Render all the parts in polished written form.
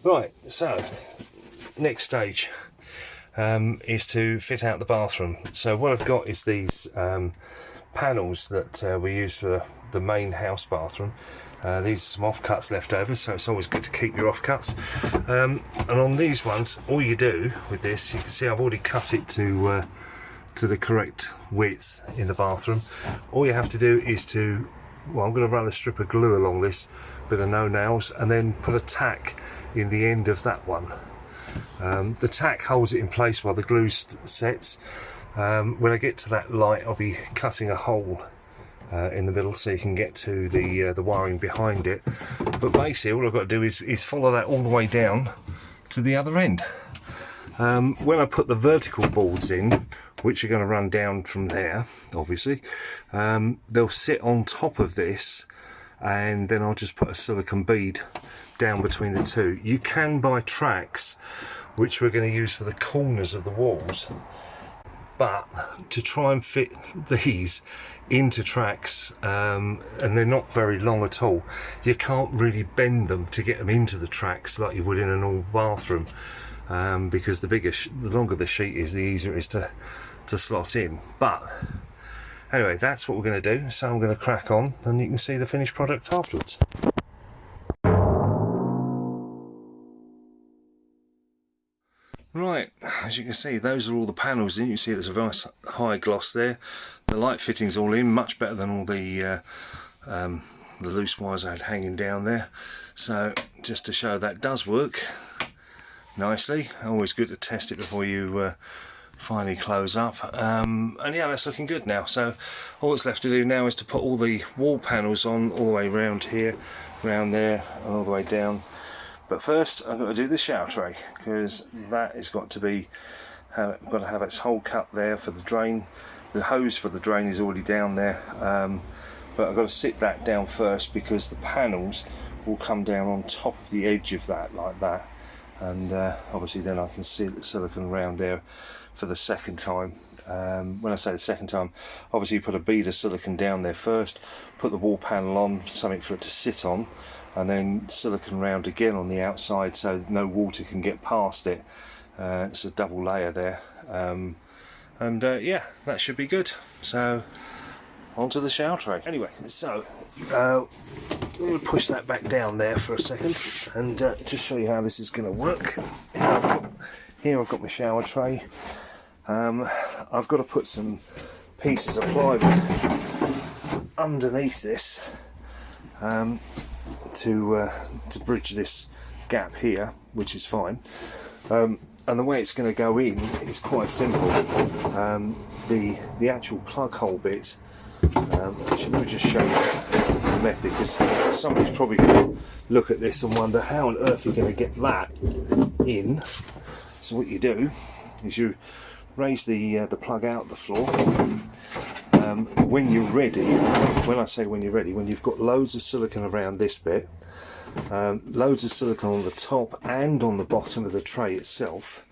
Right, so next stage is to fit out the bathroom. So what I've got is these panels that we use for the main house bathroom. These are some offcuts left over, so it's always good to keep your offcuts. And on these ones, all you do with this, you can see I've already cut it to the correct width in the bathroom. All you have to do is to, well, I'm going to run a strip of glue along this with a no nails, and then put a tack in the end of that one. The tack holds it in place while the glue sets. When I get to that light, I'll be cutting a hole in the middle so you can get to the wiring behind it. But basically all I've got to do is follow that all the way down to the other end. When I put the vertical boards in, which are going to run down from there, obviously, they'll sit on top of this, and then I'll just put a silicone bead down between the two. You can buy tracks, which we're going to use for the corners of the walls, but to try and fit these into tracks, and they're not very long at all, you can't really bend them to get them into the tracks like you would in a normal bathroom, because the longer the sheet is, the easier it is to slot in. But anyway, that's what we're going to do, so I'm going to crack on and you can see the finished product afterwards. Right, as you can see, those are all the panels in. You can see there's a nice high gloss there. The light fitting's all in, much better than all the loose wires I had hanging down there. So just to show that does work nicely. Always good to test it before you finally close up. And yeah, that's looking good now. So all that's left to do now is to put all the wall panels on all the way around here, around there, and all the way down. But first I've got to do the shower tray, because that has got to be, got to have its hole cut there for the drain. The hose for the drain is already down there, but I've got to sit that down first, because the panels will come down on top of the edge of that like that, and obviously then I can see the silicone around there for the second time. When I say the second time, obviously you put a bead of silicone down there first, put the wall panel on, something for it to sit on, and then silicone round again on the outside so no water can get past it. It's a double layer there, and yeah, that should be good. So onto the shower tray. Anyway, so I'm going to push that back down there for a second and just show you how this is going to work. Here I've got my shower tray. I've got to put some pieces of plywood underneath this to bridge this gap here, which is fine. And the way it's going to go in is quite simple. The actual plug hole bit, actually let me just show you the method, because somebody's probably going to look at this and wonder how on earth you're going to get that in. So what you do is you raise the plug out the floor. When you're ready, when I say when you're ready, when you've got loads of silicone around this bit, loads of silicone on the top and on the bottom of the tray itself,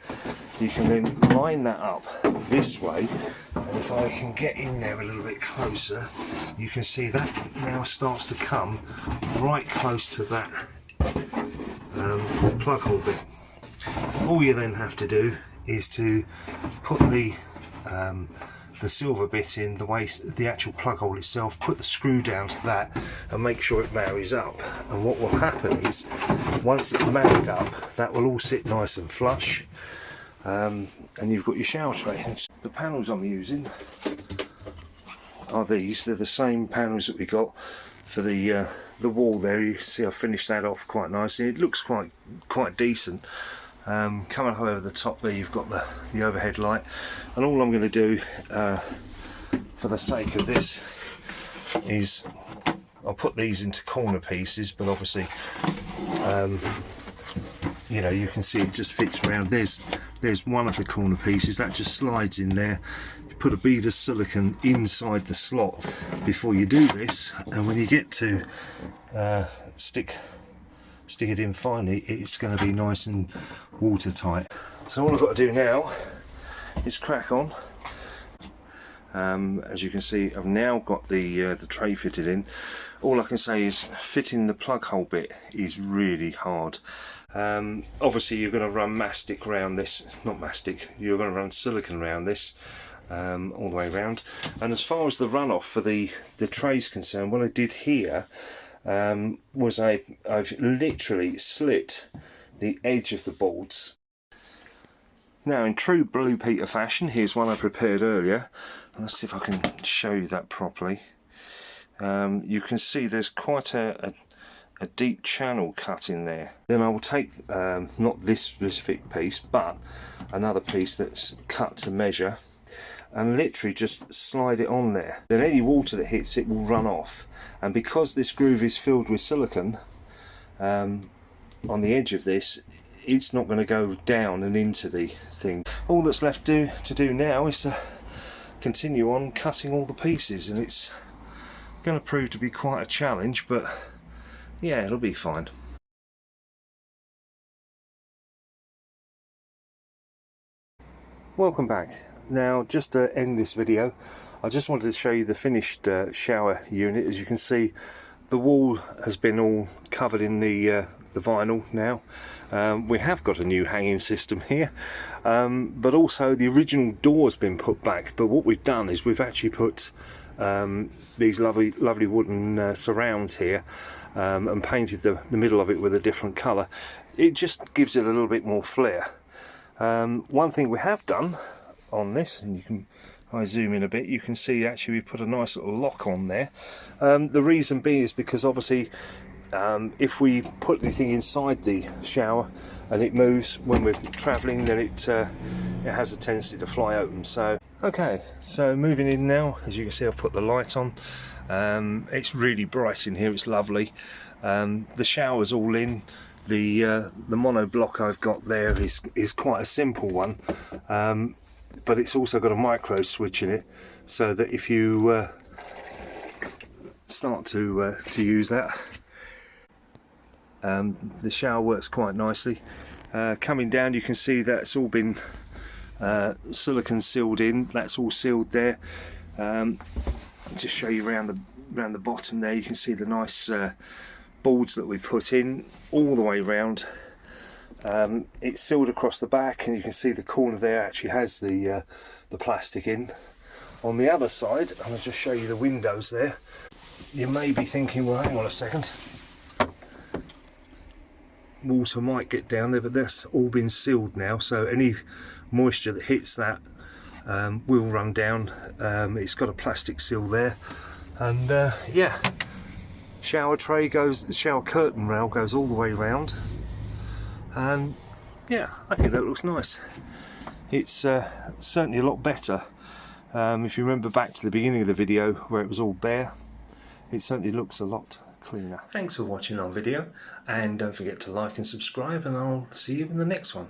you can then line that up this way, and if I can get in there a little bit closer, you can see that now starts to come right close to that plug hole bit. All you then have to do is to put the silver bit in the actual plug hole itself, put the screw down to that and make sure it marries up. And what will happen is, once it's married up, that will all sit nice and flush, and you've got your shower tray. The panels I'm using are these. They're the same panels that we got for the wall there. You see I finished that off quite nicely. It looks quite decent. Coming up over the top there, you've got the overhead light, and all I'm going to do for the sake of this is I'll put these into corner pieces, but obviously you know, you can see it just fits around. There's one of the corner pieces that just slides in there. You put a bead of silicone inside the slot before you do this, and when you get to stick it in finally, it's going to be nice and watertight. So all I've got to do now is crack on As you can see, I've now got the tray fitted in. All I can say is fitting the plug hole bit is really hard. Obviously you're going to run mastic around this, not mastic, you're going to run silicone around this all the way around. And as far as the runoff for the tray's concerned, what I did here was I've literally slit the edge of the boards. Now, in true Blue Peter fashion, here's one I prepared earlier. Let's see if I can show you that properly. You can see there's quite a deep channel cut in there. Then I will take not this specific piece, but another piece that's cut to measure, and literally just slide it on there. Then any water that hits it will run off, and because this groove is filled with silicone on the edge of this, it's not going to go down and into the thing. All that's left to do now is to continue on cutting all the pieces, and it's going to prove to be quite a challenge, but yeah, it'll be fine. Welcome back. Now, just to end this video, I just wanted to show you the finished shower unit. As you can see, the wall has been all covered in the vinyl now. We have got a new hanging system here, but also the original door's been put back. But what we've done is we've actually put these lovely wooden surrounds here, and painted the middle of it with a different colour. It just gives it a little bit more flair. One thing we have done on this, and you can, I zoom in a bit, you can see actually we put a nice little lock on there. The reason being is because obviously if we put anything inside the shower and it moves when we're travelling, then it has a tendency to fly open. So okay, so moving in now, as you can see I've put the light on. It's really bright in here, it's lovely. The shower's all in. The mono block I've got there is quite a simple one, but it's also got a micro switch in it, so that if you start to use that, the shower works quite nicely. Coming down, you can see that's all been silicone sealed in. That's all sealed there. Just show you around the bottom there. You can see the nice boards that we put in all the way round. It's sealed across the back, and you can see the corner there actually has the plastic in. On the other side, I'll just show you the windows there. You may be thinking, well, hang on a second, water might get down there, but that's all been sealed now, so any moisture that hits that will run down. It's got a plastic seal there, and yeah, shower tray goes, the shower curtain rail goes all the way round, and yeah, I think that looks nice. It's certainly a lot better. If you remember back to the beginning of the video where it was all bare, it certainly looks a lot cleaner. Thanks for watching our video, and don't forget to like and subscribe, and I'll see you in the next one.